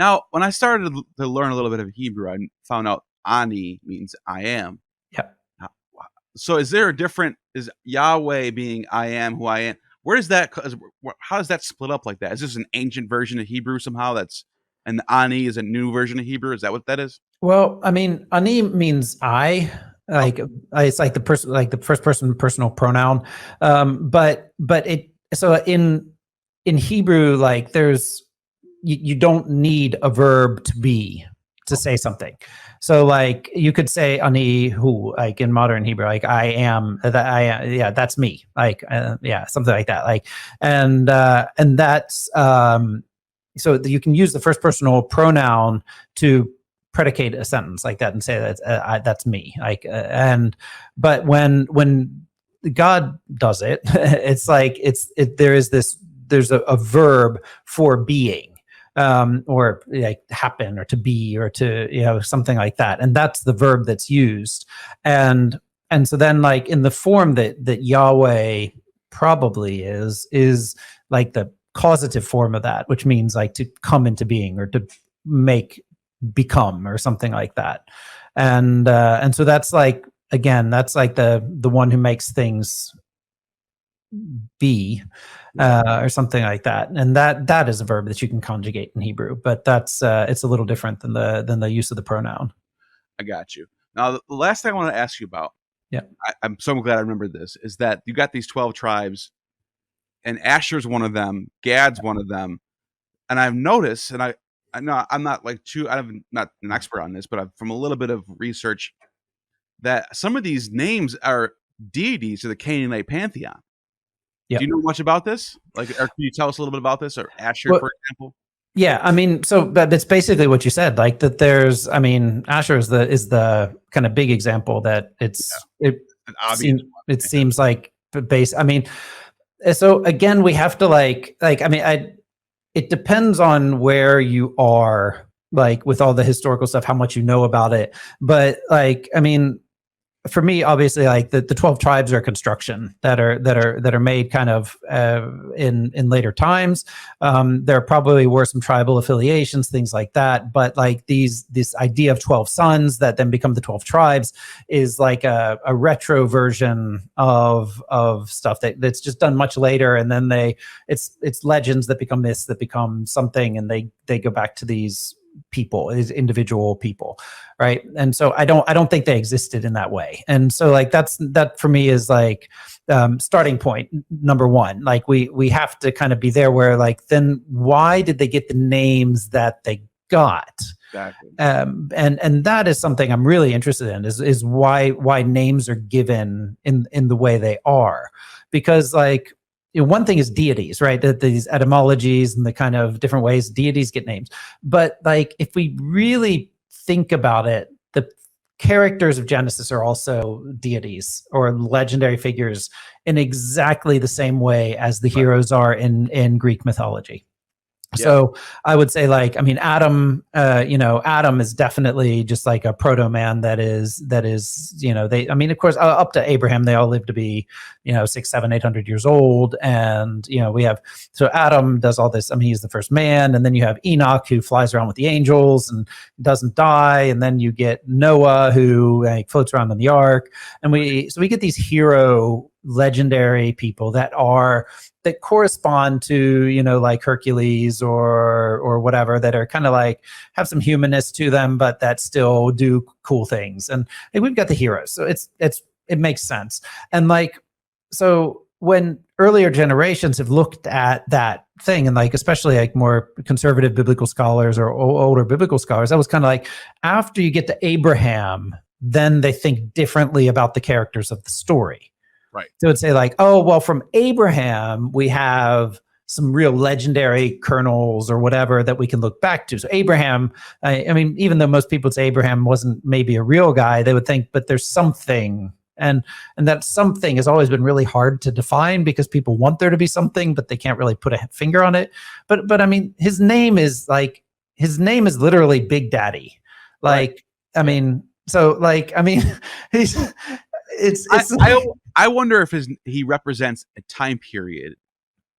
Now, when I started to learn a little bit of Hebrew, I found out Ani means I am. Yeah. So is there a different, is Yahweh being I am who I am? Where does that, how does that split up like that? Is this an ancient version of Hebrew somehow and Ani is a new version of Hebrew? Is that what that is? Well, I mean, ani means I. Like it's like the person, like the first person personal pronoun. But it so in Hebrew, like there's you don't need a verb to say something. So like you could say ani hu, like in modern Hebrew, like I am that yeah, that's me, like yeah, something like that, like and that's so you can use the first personal pronoun to predicate a sentence like that and say that's me, like but when God does it, it's like there's a verb for being, or like happen or to be or to something like that, and that's the verb that's used, and so then like in the form that Yahweh probably is like the causative form of that, which means like to come into being or to become or something like that, and so that's like, again, that's like the one who makes things be, or something like that, and that is a verb that you can conjugate in Hebrew, but that's it's a little different than the use of the pronoun. I got you. Now, the last thing I want to ask you about, yeah, I'm so glad I remembered this, is that you got these 12 tribes, and Asher's one of them, Gad's one of them, and I've noticed, and I'm not like I'm not an expert on this, but from a little bit of research, that some of these names are deities of the Canaanite pantheon. Yep. Do you know much about this? Like, or can you tell us a little bit about this, or Asher, for example? Yeah, I mean, so that's basically what you said. Like that, I mean, Asher is the kind of big example that it seems like base. I mean, so again, we have to like I mean, it depends on where you are, like with all the historical stuff, how much you know about it. But like, I mean, for me, obviously, like the 12 tribes are construction that are made kind of in later times. There probably were some tribal affiliations, things like that. But like this idea of 12 sons that then become the 12 tribes is like a retro version of stuff that's just done much later. And then it's legends that become myths that become something, and they go back to these individual people, right? And so I don't think they existed in that way. And so like that for me is like starting point number one. Like we have to kind of be there where like, then why did they get the names that they got? Exactly. And that is something I'm really interested in, is why names are given in the way they are, because like, one thing is deities, right? These etymologies and the kind of different ways deities get names. But like, if we really think about it, the characters of Genesis are also deities or legendary figures in exactly the same way as the heroes are in Greek mythology. Yeah. So I would say, like, I mean, Adam, Adam is definitely just like a proto man that is, I mean, of course, up to Abraham, they all live to be, 600, 700, 800 years old. And, so Adam does all this. I mean, he's the first man. And then you have Enoch, who flies around with the angels and doesn't die. And then you get Noah, who floats around in the ark. And we get these hero legendary people that correspond to, like Hercules or whatever, that are kind of like have some humanness to them, but that still do cool things. And we've got the heroes. So it makes sense. And like, so when earlier generations have looked at that thing, and like, especially like more conservative biblical scholars or older biblical scholars, that was kind of like, after you get to Abraham, then they think differently about the characters of the story. Right. So it'd say like, oh, well, from Abraham, we have some real legendary colonels or whatever that we can look back to. So Abraham, I mean, even though most people would say Abraham wasn't maybe a real guy, they would think, but there's something. And that something has always been really hard to define, because people want there to be something, but they can't really put a finger on it. But I mean, his name is literally Big Daddy. Like, right. I mean, so like, I mean, I wonder if he represents a time period.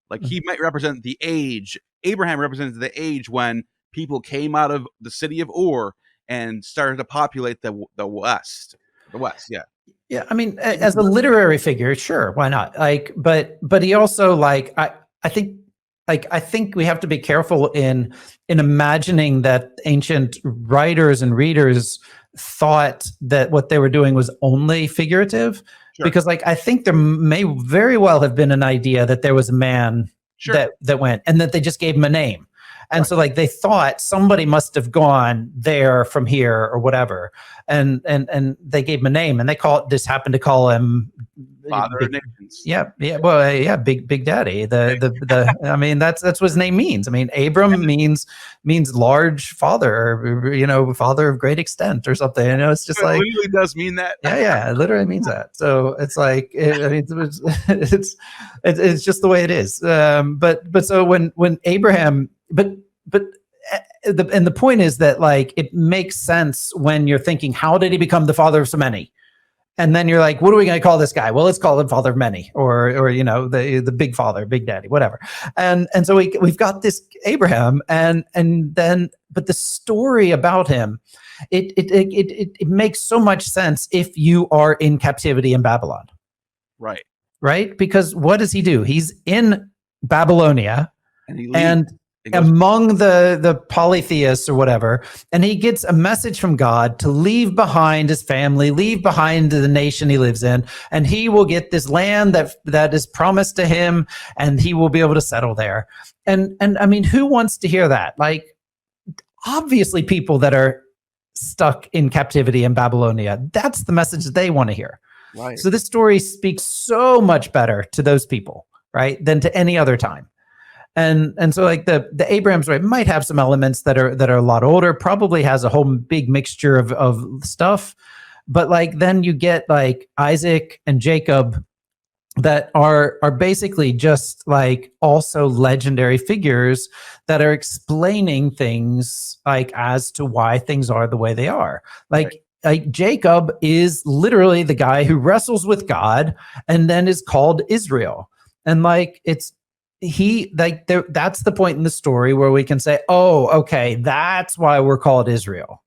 Like, he might represent the age. Abraham represents the age when people came out of the city of Ur and started to populate the west. The west, yeah. Yeah, I mean, as a literary figure, sure, why not? Like, but he also like I think I think we have to be careful in imagining that ancient writers and readers thought that what they were doing was only figurative, Sure. because like I think there may very well have been an idea that there was a man Sure. that went, and that they just gave him a name. And Right. so like they thought somebody must have gone there from here or whatever. And they gave him a name, and they just happened to call him Father Big, of Nations. yeah, well, yeah, Big Daddy. The I mean, that's what his name means. I mean, Abram means large father, or, father of great extent or something. It's just It like, literally does mean that. yeah, it literally means that. So it's like, I mean, it's just the way it is. But so when Abraham, but the point is that like it makes sense when you're thinking, how did he become the father of so many? And then you're like, what are we going to call this guy? Well, let's call him Father of Many, or the Big Father, Big Daddy, whatever. And so we've got this Abraham, and then but the story about him, it makes so much sense if you are in captivity in Babylon, right? Because what does he do? He's in Babylonia, and among the polytheists or whatever, and he gets a message from God to leave behind his family, leave behind the nation he lives in, and he will get this land that is promised to him, and he will be able to settle there. And I mean, who wants to hear that? Like, obviously people that are stuck in captivity in Babylonia, that's the message that they want to hear. Right. So this story speaks so much better to those people, right, than to any other time. And so like the Abraham story might have some elements that are a lot older, probably has a whole big mixture of stuff, but like then you get like Isaac and Jacob that are basically just like also legendary figures that are explaining things like as to why things are the way they are. Like Jacob is literally the guy who wrestles with God and then is called Israel. And like that's the point in the story where we can say, oh, okay, that's why we're called Israel,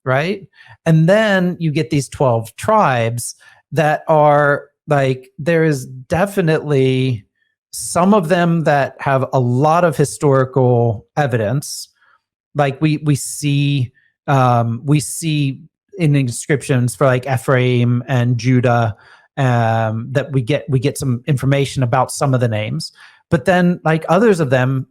right? And then you get these 12 tribes that are like, there is definitely some of them that have a lot of historical evidence. Like we see in inscriptions for like Ephraim and Judah, that we get some information about some of the names, but then like others of them,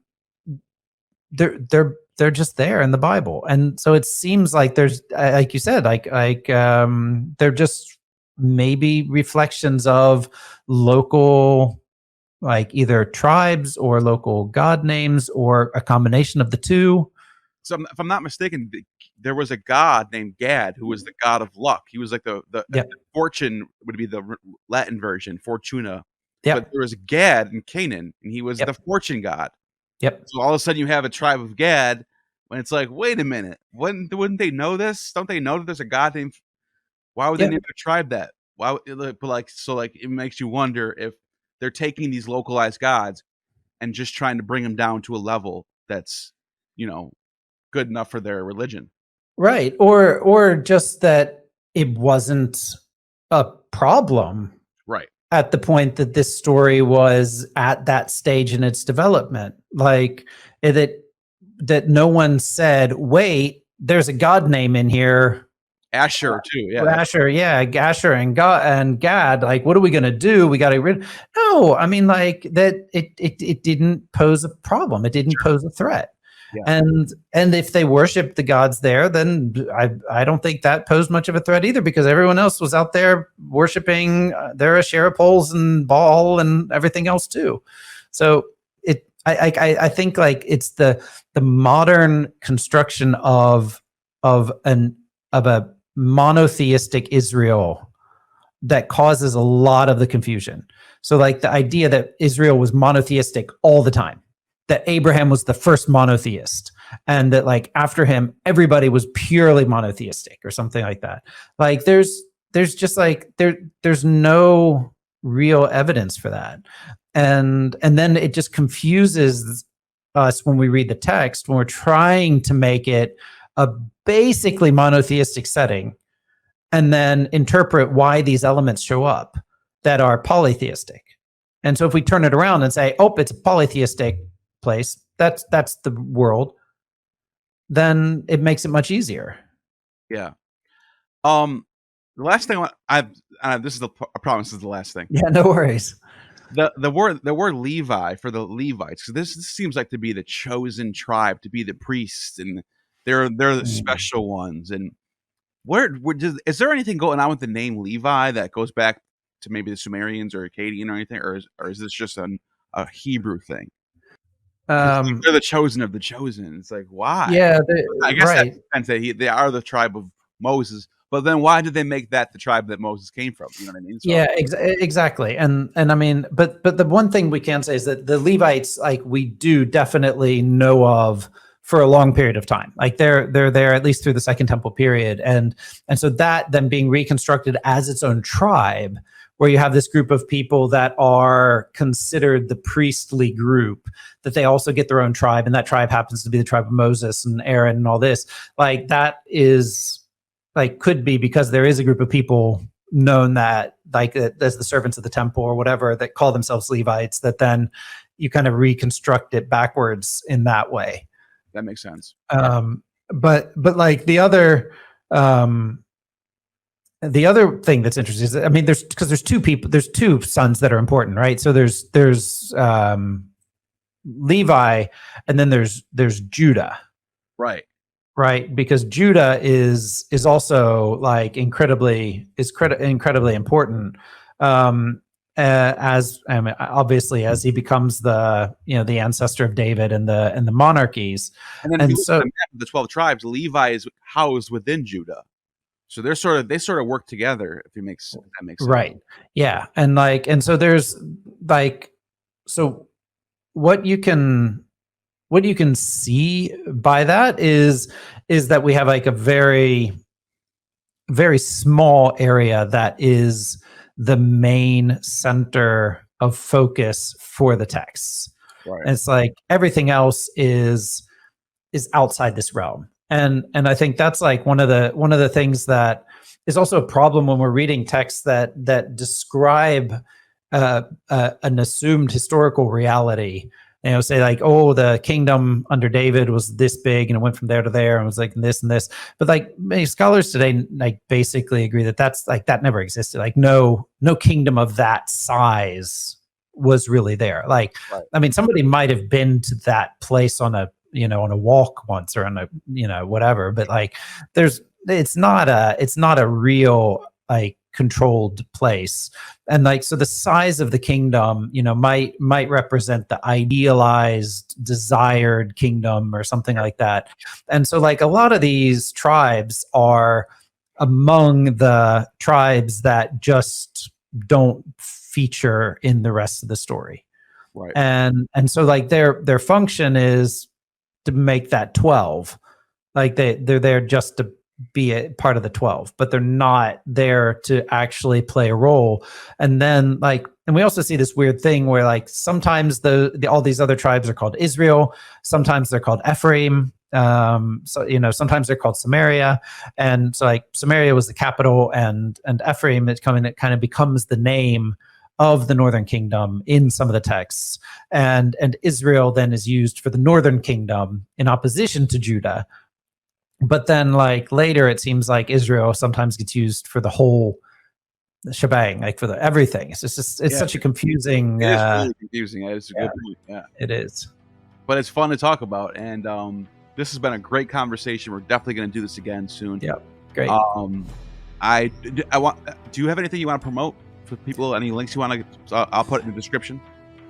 they're just there in the Bible. And so it seems like there's, like you said, they're just maybe reflections of local, like either tribes or local god names or a combination of the two. So if I'm not mistaken, there was a god named Gad who was the god of luck. He was like the fortune would be the Latin version, Fortuna. Yep. But there was Gad in Canaan, and he was the fortune god. Yep. So all of a sudden you have a tribe of Gad, when it's like, wait a minute, wouldn't they know this? Don't they know that there's a god named? Why would they name a tribe that? Why? But like, so like, it makes you wonder if they're taking these localized gods and just trying to bring them down to a level that's, good enough for their religion. Right. Or just that it wasn't a problem. Right. At the point that this story was at that stage in its development. Like that no one said, wait, there's a god name in here. Asher too, yeah. Asher and Gad. Like, what are we gonna do? We got to rid. No, I mean, like that. It didn't pose a problem. It didn't pose a threat. Yeah. And if they worshiped the gods there, then I don't think that posed much of a threat either, because everyone else was out there worshiping their Asherah poles and Baal and everything else too. So I think like it's the modern construction of a monotheistic Israel that causes a lot of the confusion. So like the idea that Israel was monotheistic all the time, that Abraham was the first monotheist, and that like after him, everybody was purely monotheistic or something like that. Like there's just like, there's no real evidence for that. And then it just confuses us when we read the text, when we're trying to make it a basically monotheistic setting, and then interpret why these elements show up that are polytheistic. And so if we turn it around and say, oh, it's a polytheistic place, that's the world, then it makes it much easier. Yeah. The last thing this is I promise this is the last thing. Yeah, no worries. The word Levi for the Levites, because this seems like to be the chosen tribe, to be the priests, and they're the special ones. And is there anything going on with the name Levi that goes back to maybe the Sumerians or Akkadian or anything, or is this just a Hebrew thing? They're the chosen of the chosen. It's like, why? Yeah, I guess right. that makes sense that they are the tribe of Moses. But then why did they make that the tribe that Moses came from? You know what I mean? So, yeah, exactly. And I mean, but the one thing we can say is that the Levites, like, we do definitely know of for a long period of time. Like they're there at least through the Second Temple period. And so that then being reconstructed as its own tribe, where you have this group of people that are considered the priestly group, that they also get their own tribe, and that tribe happens to be the tribe of Moses and Aaron and all this. Like that is like could be because there is a group of people known that like as the servants of the temple or whatever that call themselves Levites, that then you kind of reconstruct it backwards in that way. That makes sense. But like the other thing that's interesting is, I mean, there's two sons that are important, right? So there's Levi, and then there's Judah, right? Because Judah is also like incredibly important, obviously as he becomes the ancestor of David and the monarchies. And then so the 12 tribes, Levi is housed within Judah. So they sort of work together, if that makes sense. Right. Yeah. And so there's like, so what you can see by that is that we have like a very, very small area that is the main center of focus for the texts. Right. And it's like everything else is outside this realm. And I think that's like one of the things that is also a problem when we're reading texts that describe an assumed historical reality. Say like, oh, the kingdom under David was this big and it went from there to there and it was like this and this. But like many scholars today, like basically agree that that's like that never existed. Like no kingdom of that size was really there. Like, right. I mean, somebody might have been to that place on a walk once or on a whatever, but like it's not a real like controlled place. And like, so the size of the kingdom, might represent the idealized, desired kingdom or something like that. And so like a lot of these tribes are among the tribes that just don't feature in the rest of the story. Right. And so like their function is to make that 12. Like they're there just to be a part of the 12, but they're not there to actually play a role. And then like, and we also see this weird thing where like sometimes all these other tribes are called Israel, sometimes they're called Ephraim, sometimes they're called Samaria. And so like Samaria was the capital, and Ephraim it kind of becomes the name of the northern kingdom in some of the texts, and Israel then is used for the northern kingdom in opposition to Judah. But then like later it seems like Israel sometimes gets used for the whole shebang, like for the everything. It's just such a confusing. It is really confusing. It's a good point. Yeah, it is. But it's fun to talk about, and this has been a great conversation. We're definitely going to do this again soon. Yeah, great. Do you have anything you want to promote for people? Any links you want to? I'll put it in the description.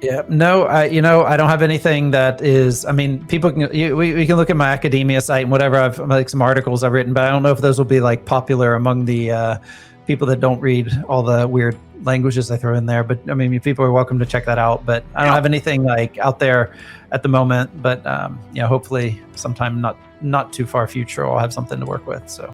Yeah, no, I don't have anything that is, I mean, people can, we can look at my academia site and whatever. I've like some articles I've written, but I don't know if those will be like popular among the people that don't read all the weird languages I throw in there. But I mean, people are welcome to check that out, but I don't have anything like out there at the moment, but hopefully sometime not too far future, I'll have something to work with. So.